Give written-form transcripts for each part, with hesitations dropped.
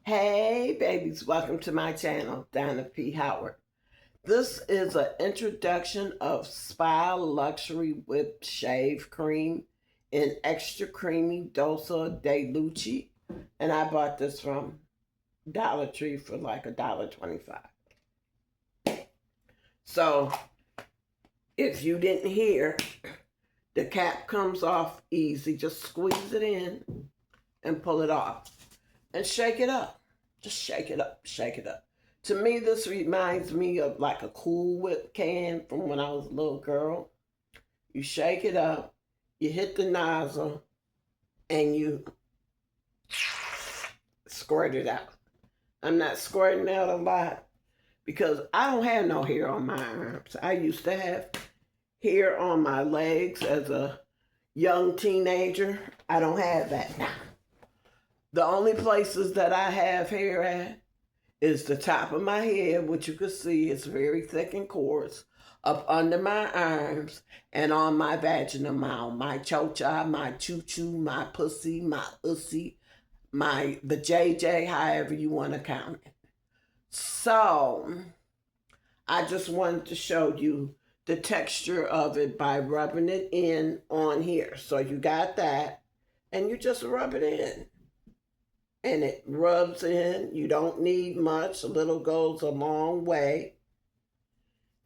Hey babies, welcome to my channel, Donna P Howard. This is an introduction of Spa Luxury Whipped Shave Cream in extra creamy Dosa de Luce. And I bought this from Dollar Tree for like $1.25. So if you didn't hear, the cap comes off easy. Just squeeze it in and pull it off. And shake it up. Just shake it up, shake it up. To me, this reminds me of like a Cool Whip can from when I was a little girl. You shake it up, you hit the nozzle, and you squirt it out. I'm not squirting out a lot because I don't have no hair on my arms. I used to have hair on my legs as a young teenager. I don't have that now. The only places that I have hair at is the top of my head, which you can see is very thick and coarse, up under my arms, and on my vaginal mound, my chocha, my choo-choo, my pussy, my ussy, the JJ, however you want to count it. So, I just wanted to show you the texture of it by rubbing it in on here. So you got that, and you just rub it in. And it rubs in. You don't need much. A little goes a long way.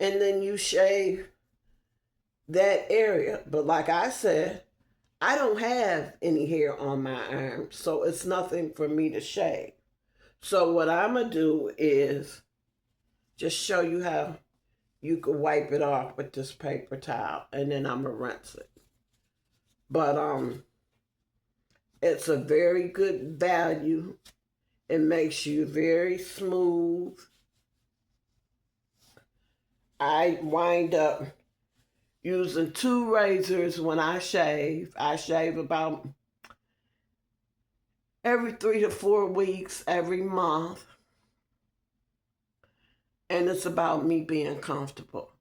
And then you shave that area. But like I said, I don't have any hair on my arms, so it's nothing for me to shave. So what I'm going to do is just show you how you can wipe it off with this paper towel, and then I'm going to rinse it. But it's a very good value. It makes you very smooth. I wind up using 2 razors when I shave. I shave about every 3 to 4 weeks, every month. And it's about me being comfortable.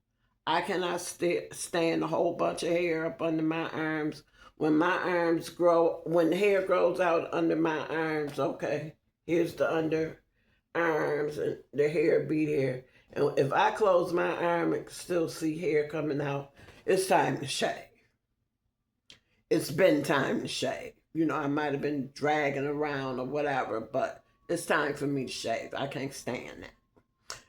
I cannot stand a whole bunch of hair up under my arms. When my arms grow, when the hair grows out under my arms, okay, here's the under arms and the hair be there. And if I close my arm and still see hair coming out, it's time to shave. It's been time to shave. You know, I might have been dragging around or whatever, but it's time for me to shave. I can't stand that.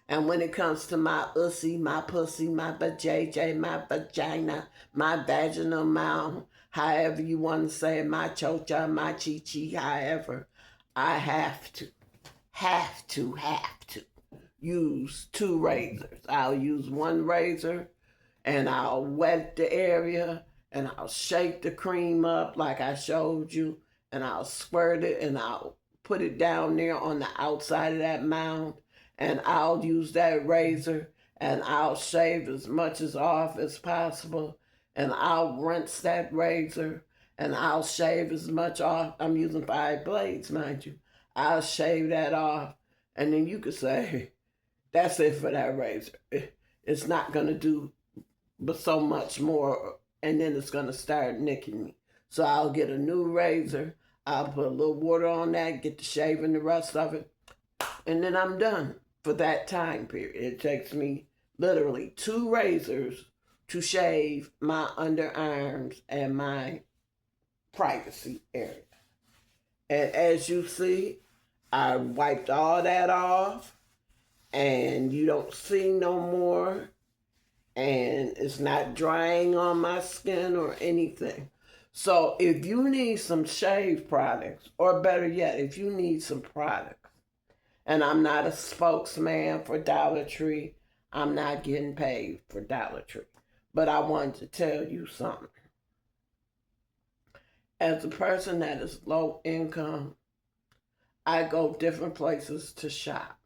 And when it comes to my ussy, my pussy, my vajayjay, my vagina, my vaginal mound, however you want to say it, my chocha, my chi-chi, however, I have to use 2 razors. I'll use 1 razor and I'll wet the area and I'll shake the cream up like I showed you, and I'll squirt it and I'll put it down there on the outside of that mound. And I'll use that razor and I'll shave as much as off as possible. And I'll rinse that razor and I'll shave as much off. I'm using 5 blades, mind you. I'll shave that off. And then you could say, that's it for that razor. It's not going to do but so much more. And then it's going to start nicking me. So I'll get a new razor. I'll put a little water on that, get to shaving the rest of it. And then I'm done. For that time period, it takes me literally 2 razors to shave my underarms and my privacy area. And as you see, I wiped all that off, and you don't see no more, and it's not drying on my skin or anything. So if you need some shave products, or better yet, if you need some products, and I'm not a spokesman for Dollar Tree. I'm not getting paid for Dollar Tree. But I wanted to tell you something. As a person that is low income, I go different places to shop.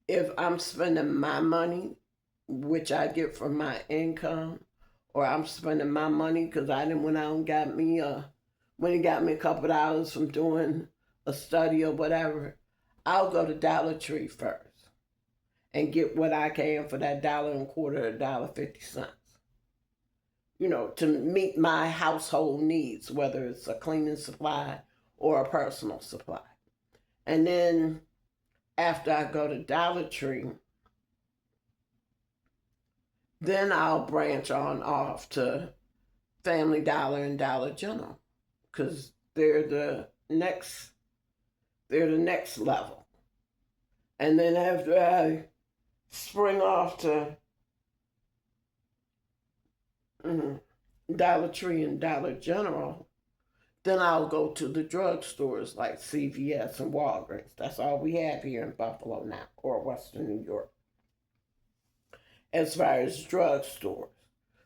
If I'm spending my money, which I get from my income, or I'm spending my money because I didn't went out and got me a couple dollars from doing a study or whatever, I'll go to Dollar Tree first and get what I can for that $1.25 or $1.50. You know, to meet my household needs, whether it's a cleaning supply or a personal supply. And then after I go to Dollar Tree, then I'll branch on off to Family Dollar and Dollar General, because they're the next level. And then after I spring off to Dollar Tree and Dollar General, then I'll go to the drugstores like CVS and Walgreens. That's all we have here in Buffalo now, or Western New York, as far as drugstores.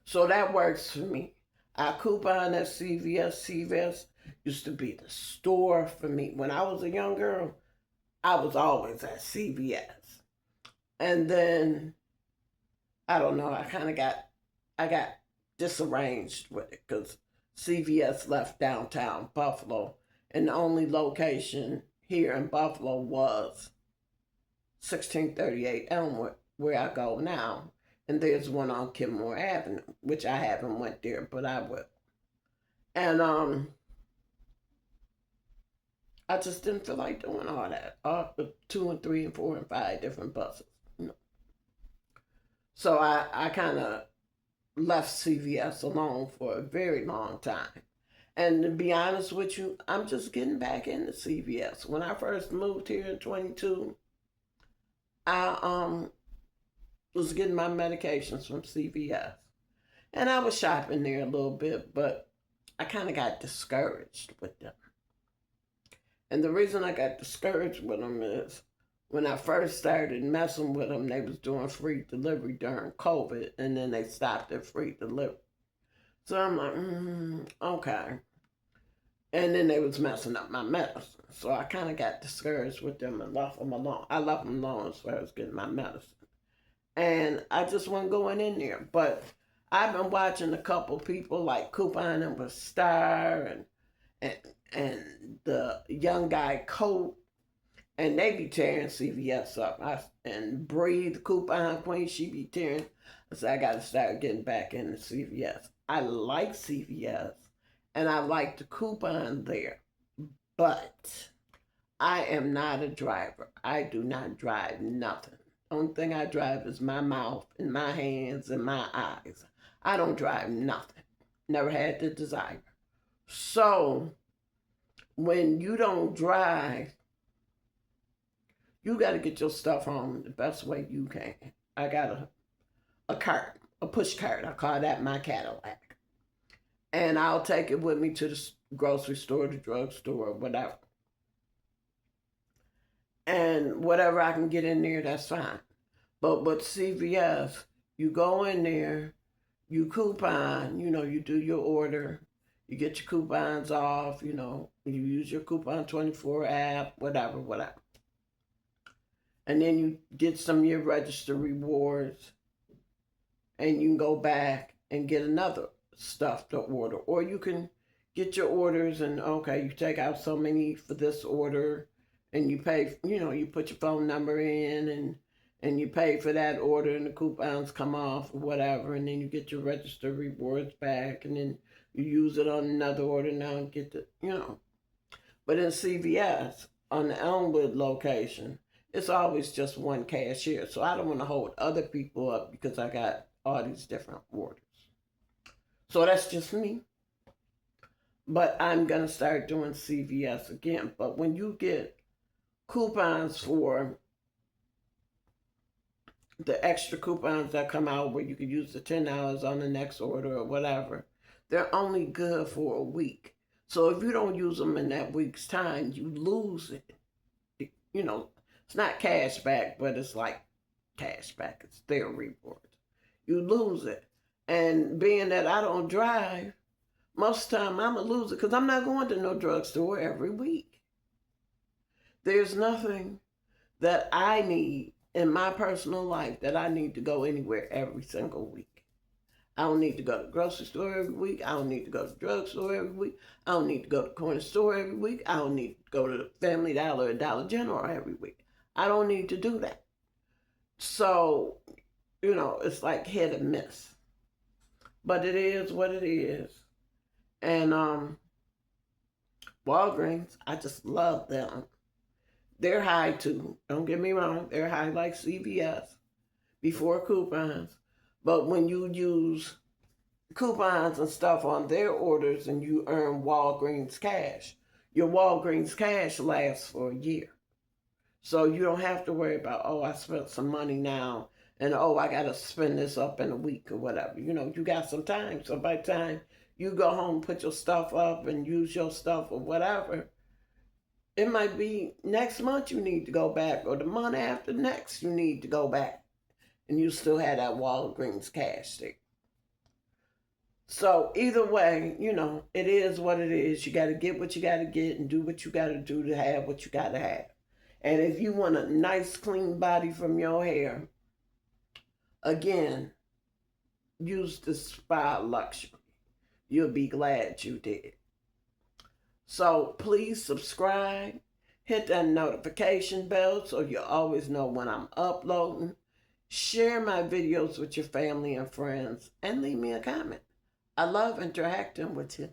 So that works for me. I coupon at CVS. CVS used to be the store for me. When I was a young girl, I was always at CVS. And then, I don't know, I got disarranged with it because CVS left downtown Buffalo, and the only location here in Buffalo was 1638 Elmwood, where I go now. And there's one on Kenmore Avenue, which I haven't went there, but I will. And I just didn't feel like doing all that. All the 2 and 3 and 4 and 5 different buses. So I kind of left CVS alone for a very long time. And to be honest with you, I'm just getting back into CVS. When I first moved here in 22, I was getting my medications from CVS. And I was shopping there a little bit, but I kind of got discouraged with them. And the reason I got discouraged with them is when I first started messing with them, they was doing free delivery during COVID, and then they stopped at free delivery. So I'm like, okay. And then they was messing up my medicine. So I kind of got discouraged with them and left them alone. I left them alone as far as getting my medicine. And I just wasn't going in there. But I've been watching a couple people like couponing with Star and the young guy Colt, and they be tearing CVS up. And Bree, the coupon queen, she be tearing. I said, I got to start getting back into CVS. I like CVS, and I like the coupon there. But I am not a driver. I do not drive nothing. Only thing I drive is my mouth and my hands and my eyes. I don't drive nothing. Never had the desire. So when you don't drive, you got to get your stuff home the best way you can. I got a cart, a push cart. I call that my Cadillac. And I'll take it with me to the grocery store, the drugstore, whatever. And whatever I can get in there, that's fine. But with CVS, you go in there, you coupon, you do your order, you get your coupons off, you use your Coupon 24 app, whatever. And then you get some of your register rewards, and you can go back and get another stuff to order. Or you can get your orders and, okay, you take out so many for this order, and you pay, you put your phone number in, and you pay for that order, and the coupons come off or whatever, and then you get your register rewards back, and then you use it on another order now and get the, But in CVS, on the Elmwood location, it's always just one cashier. So I don't want to hold other people up because I got all these different orders. So that's just me. But I'm going to start doing CVS again. But when you get coupons for the extra coupons that come out where you can use the $10 on the next order or whatever, they're only good for a week. So if you don't use them in that week's time, you lose it. It's not cash back, but it's like cash back. It's their reward. You lose it. And being that I don't drive, most of the time I'm going to lose it because I'm not going to no drugstore every week. There's nothing that I need in my personal life that I need to go anywhere every single week. I don't need to go to the grocery store every week. I don't need to go to the drugstore every week. I don't need to go to the corner store every week. I don't need to go to the Family Dollar or Dollar General every week. I don't need to do that. So, it's like hit and miss. But it is what it is. And Walgreens, I just love them. They're high too. Don't get me wrong. They're high like CVS before coupons. But when you use coupons and stuff on their orders and you earn Walgreens cash, your Walgreens cash lasts for a year. So you don't have to worry about, oh, I spent some money now and oh, I got to spend this up in a week or whatever. You know, you got some time. So by the time you go home, put your stuff up and use your stuff or whatever, it might be next month you need to go back or the month after next you need to go back. And you still have that Walgreens cash there. So either way, you know, it is what it is. You got to get what you got to get and do what you got to do to have what you got to have. And if you want a nice, clean body from your hair, again, use the Spa Luxury. You'll be glad you did. So please subscribe. Hit that notification bell so you always know when I'm uploading. Share my videos with your family and friends. And leave me a comment. I love interacting with you.